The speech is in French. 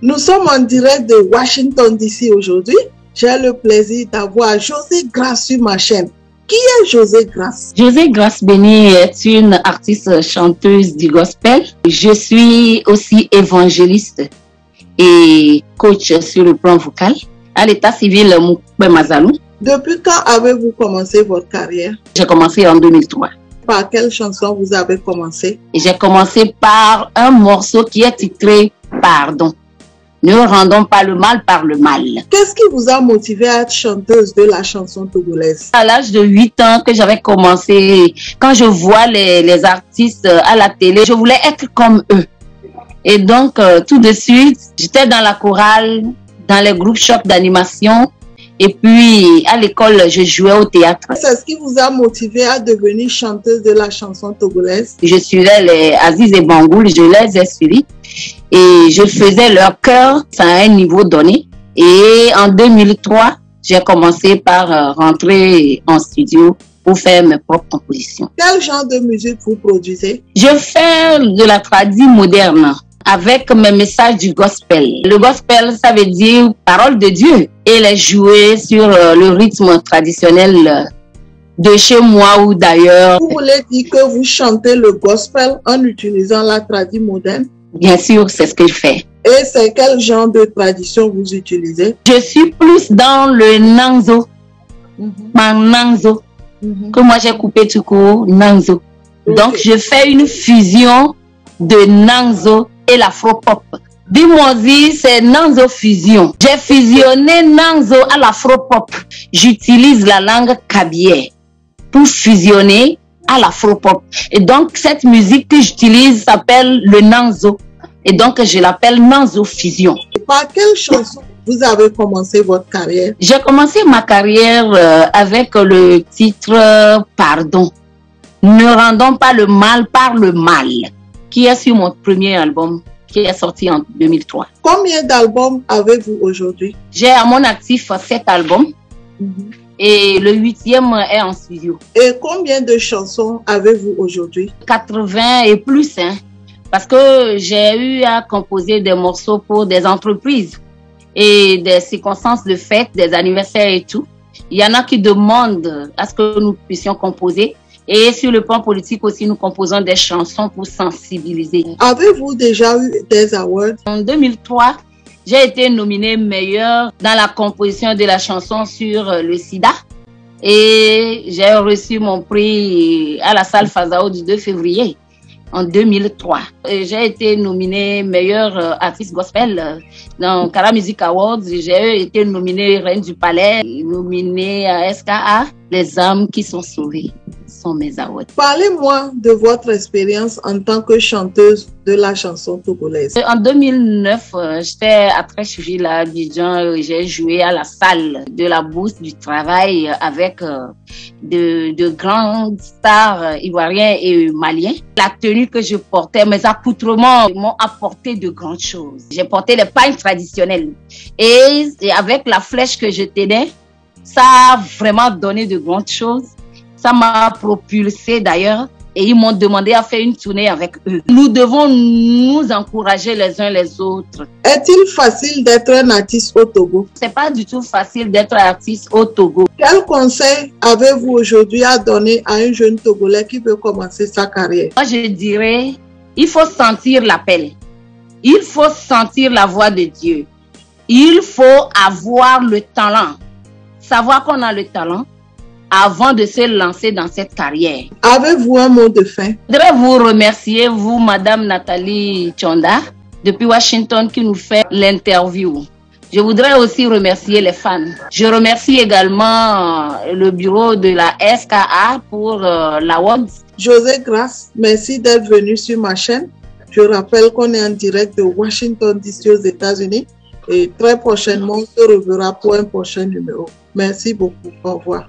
Nous sommes en direct de Washington DC aujourd'hui. J'ai le plaisir d'avoir José Grace sur ma chaîne. Qui est José Grace? José Grace Béni est une artiste chanteuse du gospel. Je suis aussi évangéliste et coach sur le plan vocal à l'état civil Moukbe Mazalou. Depuis quand avez-vous commencé votre carrière? J'ai commencé en 2003. Par quelle chanson vous avez commencé? J'ai commencé par un morceau qui est titré Pardon. Ne rendons pas le mal par le mal. Qu'est-ce qui vous a motivé à être chanteuse de la chanson togolaise? À l'âge de 8 ans que j'avais commencé, quand je vois les artistes à la télé, je voulais être comme eux. Et donc, tout de suite, j'étais dans la chorale, dans les groupes choc d'animation. Et puis, à l'école, je jouais au théâtre. C'est ce qui vous a motivé à devenir chanteuse de la chanson togolaise? Je suivais les Aziz et Bangoul, je les ai suivis. Et je faisais leur chœur à un niveau donné. Et en 2003, j'ai commencé par rentrer en studio pour faire mes propres compositions. Quel genre de musique vous produisez? Je fais de la tradition moderne avec mes messages du gospel. Le gospel, ça veut dire parole de Dieu. Et les jouer sur le rythme traditionnel de chez moi ou d'ailleurs. Vous voulez dire que vous chantez le gospel en utilisant la tradition moderne? Bien sûr, c'est ce que je fais. Et c'est quel genre de tradition vous utilisez? Je suis plus dans le Nanzo. Nanzo. Que moi j'ai coupé tout court, Nanzo. Okay. Donc je fais une fusion de Nanzo et l'afro-pop. Bimoisi, c'est Nanzo fusion. J'ai fusionné Nanzo à l'afro-pop. J'utilise la langue kabyé pour fusionner à l'afro-pop. Et donc, cette musique que j'utilise s'appelle le Nanzo. Et donc, je l'appelle Nanzo Fusion. Par quelle chanson vous avez commencé votre carrière? J'ai commencé ma carrière avec le titre Pardon. Ne rendons pas le mal par le mal, qui est sur mon premier album, qui est sorti en 2003. Combien d'albums avez-vous aujourd'hui? J'ai à mon actif 7 albums. Et le 8e est en studio. Et combien de chansons avez-vous aujourd'hui? 80 et plus, hein, parce que j'ai eu à composer des morceaux pour des entreprises et des circonstances de fête, des anniversaires et tout. Il y en a qui demandent à ce que nous puissions composer. Et sur le plan politique aussi, nous composons des chansons pour sensibiliser. Avez-vous déjà eu des awards? En 2003, j'ai été nominée meilleure dans la composition de la chanson sur le sida. Et j'ai reçu mon prix à la salle Fazao du 2 février en 2003. J'ai été nominée meilleure artiste gospel dans Kara Music Awards. J'ai été nominée Reine du Palais, nominée à SKA. Les âmes qui sont sauvées sont mes awards. Parlez-moi de votre expérience en tant que chanteuse de la chanson togolaise. En 2009, j'étais à Trècheville à Abidjan. J'ai joué à la salle de la Bourse du Travail avec de grandes stars ivoiriens et maliens. La tenue que je portais, mes accoutrements m'ont apporté de grandes choses. J'ai porté les pagnes traditionnelles et avec la flèche que je tenais, ça a vraiment donné de grandes choses. Ça m'a propulsé d'ailleurs et ils m'ont demandé à faire une tournée avec eux. Nous devons nous encourager les uns les autres. Est-il facile d'être un artiste au Togo? C'est pas du tout facile d'être artiste au Togo. Quel conseil avez-vous aujourd'hui à donner à un jeune Togolais qui veut commencer sa carrière? Moi, je dirais, il faut sentir l'appel. Il faut sentir la voix de Dieu. Il faut avoir le talent. Savoir qu'on a le talent avant de se lancer dans cette carrière. Avez-vous un mot de fin? Je voudrais vous remercier, vous, Madame Nathalie Tchonda, depuis Washington, qui nous fait l'interview. Je voudrais aussi remercier les fans. Je remercie également le bureau de la SKA pour l'award. José Grace, merci d'être venu sur ma chaîne. Je rappelle qu'on est en direct de Washington DC aux États-Unis et très prochainement on se reverra pour un prochain numéro. Merci beaucoup. Au revoir.